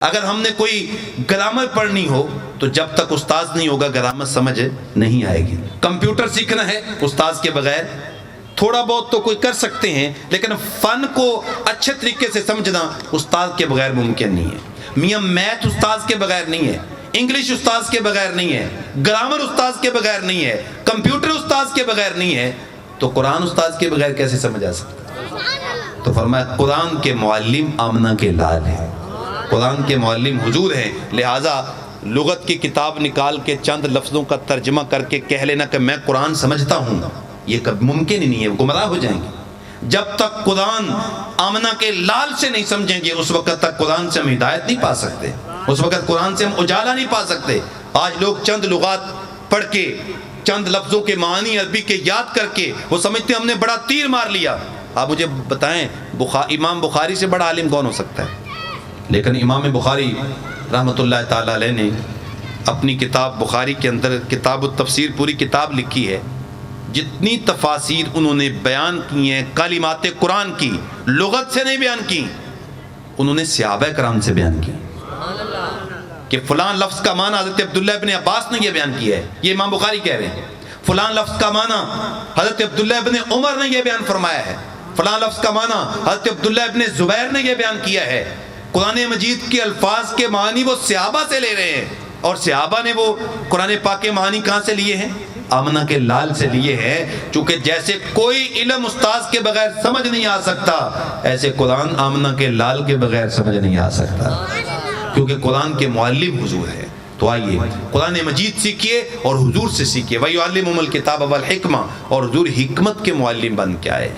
اگر ہم نے کوئی گرامر پڑھنی ہو تو جب تک استاذ نہیں ہوگا گرامر سمجھ نہیں آئے گی. کمپیوٹر سیکھنا ہے استاذ کے بغیر تھوڑا بہت تو کوئی کر سکتے ہیں، لیکن فن کو اچھے طریقے سے سمجھنا استاذ کے بغیر ممکن نہیں ہے. میاں میتھ استاذ کے بغیر نہیں ہے، انگلش استاذ کے بغیر نہیں ہے، گرامر استاذ کے بغیر نہیں ہے، کمپیوٹر استاذ کے بغیر نہیں ہے، تو قرآن استاذ کے بغیر کیسے سمجھ آ سکتا ہے؟ تو فرمایا قرآن کے معلم آمنہ کے لال ہیں، قرآن کے معلم حضور ہیں. لہٰذا لغت کی کتاب نکال کے چند لفظوں کا ترجمہ کر کے کہہ لینا کہ میں قرآن سمجھتا ہوں، یہ کب ممکن ہی نہیں ہے، گمراہ ہو جائیں گے. جب تک قرآن آمنہ کے لال سے نہیں سمجھیں گے اس وقت تک قرآن سے ہم ہدایت نہیں پا سکتے، اس وقت قرآن سے ہم اجالا نہیں پا سکتے. آج لوگ چند لغات پڑھ کے چند لفظوں کے معنی عربی کے یاد کر کے وہ سمجھتے ہم نے بڑا تیر مار لیا. آپ مجھے بتائیں امام بخاری سے بڑا عالم کون ہو سکتا ہے؟ لیکن امام بخاری رحمۃ اللہ تعالی علیہ نے اپنی کتاب بخاری کے اندر کتاب التفسیر پوری کتاب لکھی ہے. جتنی تفاسیر انہوں نے بیان کی ہیں کلمات قرآن کی لغت سے نہیں بیان کی، انہوں نے صحابہ کرام سے بیان کی کہ فلان لفظ کا معنی حضرت عبداللہ ابن عباس نے یہ بیان کیا ہے، یہ امام بخاری کہہ رہے ہیں. فلان لفظ کا معنی حضرت عبداللہ ابن عمر نے یہ بیان فرمایا ہے، فلان لفظ کا معنی حضرت عبداللہ ابن زبیر نے یہ بیان کیا ہے. قرآن مجید کے الفاظ کے معنی وہ صحابہ سے لے رہے ہیں، اور صحابہ نے وہ قرآن پاک کے معنی کہاں سے لیے ہیں؟ آمنہ کے لال سے لیے ہیں. چونکہ جیسے کوئی علم استاذ کے بغیر سمجھ نہیں آ سکتا، ایسے قرآن آمنہ کے لال کے بغیر سمجھ نہیں آ سکتا، کیونکہ قرآن کے معلم حضور ہے. تو آئیے قرآن مجید سیکھیے اور حضور سے سیکھیے. وَيُعَلِّمُهُمُ الْكِتَابَ وَالْحِکْمَةَ، اور حضور حکمت کے معلم بن کے آئے.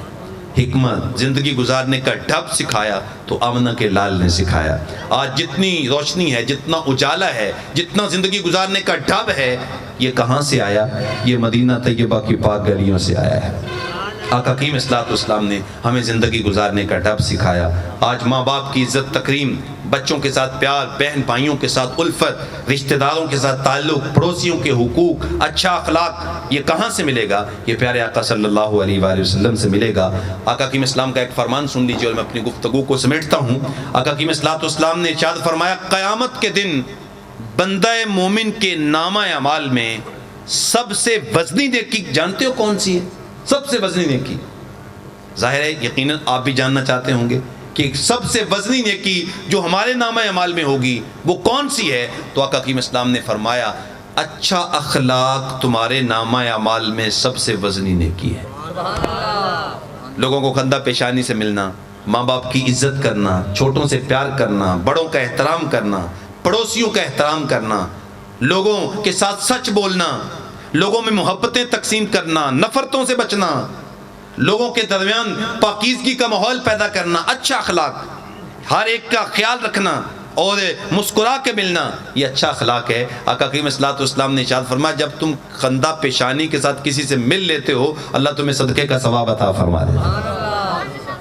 حکمت زندگی گزارنے کا ڈھب سکھایا تو آمنہ کے لال نے سکھایا. آج جتنی روشنی ہے، جتنا اجالا ہے، جتنا زندگی گزارنے کا ڈھب ہے، یہ کہاں سے آیا؟ یہ مدینہ طیبہ کی پاک گلیوں سے آیا ہے. آقا کریم صلی اللہ علیہ وسلم نے ہمیں زندگی گزارنے کا ڈھب سکھایا. آج ماں باپ کی عزت تکریم، بچوں کے ساتھ پیار، بہن بھائیوں کے ساتھ الفت، رشتہ داروں کے ساتھ تعلق، پڑوسیوں کے حقوق، اچھا اخلاق، یہ کہاں سے ملے گا؟ یہ پیارے آقا صلی اللہ علیہ وآلہ وسلم سے ملے گا. آقا کریم اسلام کا ایک فرمان سن لیجیے اور میں اپنی گفتگو کو سمیٹتا ہوں. آقا کریم صلی اللہ علیہ وسلم نے ارشاد فرمایا قیامت کے دن بندہ مومن کے نامہ اعمال میں سب سے وزنی نیکی جانتے ہو کون سی ہے؟ سب سے وزنی نیکی، ظاہر ہے یقیناً آپ بھی جاننا چاہتے ہوں گے کہ سب سے وزنی نیکی جو ہمارے نامہ اعمال میں ہوگی وہ کون سی ہے؟ تو آقا کریم اسلام نے فرمایا اچھا اخلاق تمہارے نامہ اعمال میں سب سے وزنی نیکی ہے. لوگوں کو خندہ پیشانی سے ملنا، ماں باپ کی عزت کرنا، چھوٹوں سے پیار کرنا، بڑوں کا احترام کرنا، پڑوسیوں کا احترام کرنا، لوگوں کے ساتھ سچ بولنا، لوگوں میں محبتیں تقسیم کرنا، نفرتوں سے بچنا، لوگوں کے درمیان پاکیزگی کا ماحول پیدا کرنا، اچھا اخلاق، ہر ایک کا خیال رکھنا اور مسکرا کے ملنا، یہ اچھا اخلاق ہے. آقا کریم صلی اللہ علیہ وسلم نے ارشاد فرمایا جب تم خندہ پیشانی کے ساتھ کسی سے مل لیتے ہو اللہ تمہیں صدقے کا ثواب عطا فرما دے.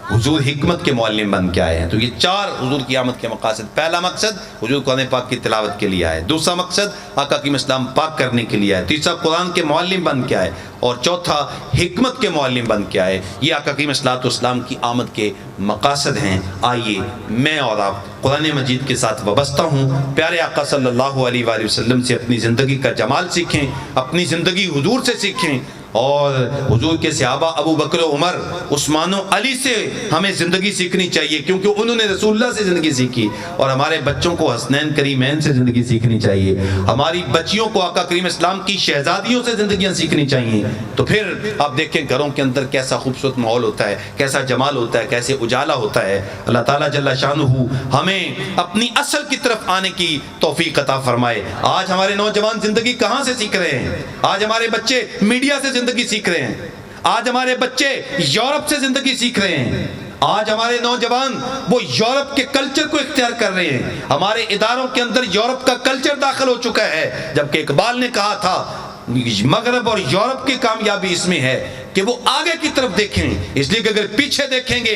حضور حکمت کے معلم بن کے آئے ہیں. تو یہ چار حضور کی آمد کے مقاصد. پہلا مقصد حضور قرآن پاک کی تلاوت کے لیے آئے، دوسرا مقصد آقا کی اسلام پاک کرنے کے لیے آئے، تیسرا قرآن کے معلم بن کے آئے، اور چوتھا حکمت کے معلم بن کے آئے. یہ آقا کی اسلام کی آمد کے مقاصد ہیں. آئیے میں اور آپ قرآن مجید کے ساتھ وابستہ ہوں، پیارے آقا صلی اللہ علیہ وآلہ وسلم سے اپنی زندگی کا جمال سیکھیں، اپنی زندگی حضور سے سیکھیں، اور حضور کے صحابہ ابو بکر و عمر، عثمان و علی سے ہمیں زندگی سیکھنی چاہیے، کیونکہ انہوں نے رسول اللہ سے زندگی سیکھی. اور ہمارے بچوں کو حسنین کریمین سے زندگی سیکھنی چاہیے، ہماری بچیوں کو آقا کریم اسلام کی شہزادیوں سے زندگیاں سیکھنی چاہیے. تو پھر آپ دیکھیں گھروں کے اندر کیسا خوبصورت ماحول ہوتا ہے، کیسا جمال ہوتا ہے، کیسے اجالا ہوتا ہے. اللہ تعالیٰ جل شانہ ہمیں اپنی اصل کی طرف آنے کی توفیق عطا فرمائے. آج ہمارے نوجوان زندگی کہاں سے سیکھ رہے ہیں؟ آج ہمارے بچے میڈیا سے زندگی سیکھ رہے ہیں، آج ہمارے بچے یورپ سے زندگی سیکھ رہے ہیں، آج ہمارے نوجوان وہ یورپ کے کلچر کو اختیار کر رہے ہیں. ہمارے اداروں کے اندر یورپ کا کلچر داخل ہو چکا ہے، جبکہ اقبال نے کہا تھا مغرب اور یورپ کی کامیابی اس میں ہے کہ وہ آگے کی طرف دیکھیں، اس لیے کہ اگر پیچھے دیکھیں گے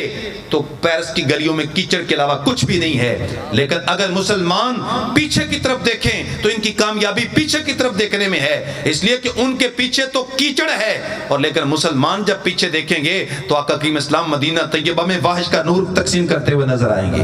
تو پیرس کی گلیوں میں کیچڑ کے علاوہ کچھ بھی نہیں ہے. لیکن اگر مسلمان پیچھے کی طرف دیکھیں تو ان کی کامیابی پیچھے کی طرف دیکھنے میں ہے، اس لیے کہ ان کے پیچھے تو کیچڑ ہے، اور لیکن مسلمان جب پیچھے دیکھیں گے تو آقا کریم اسلام مدینہ طیبہ میں واحش کا نور تقسیم کرتے ہوئے نظر آئیں گے.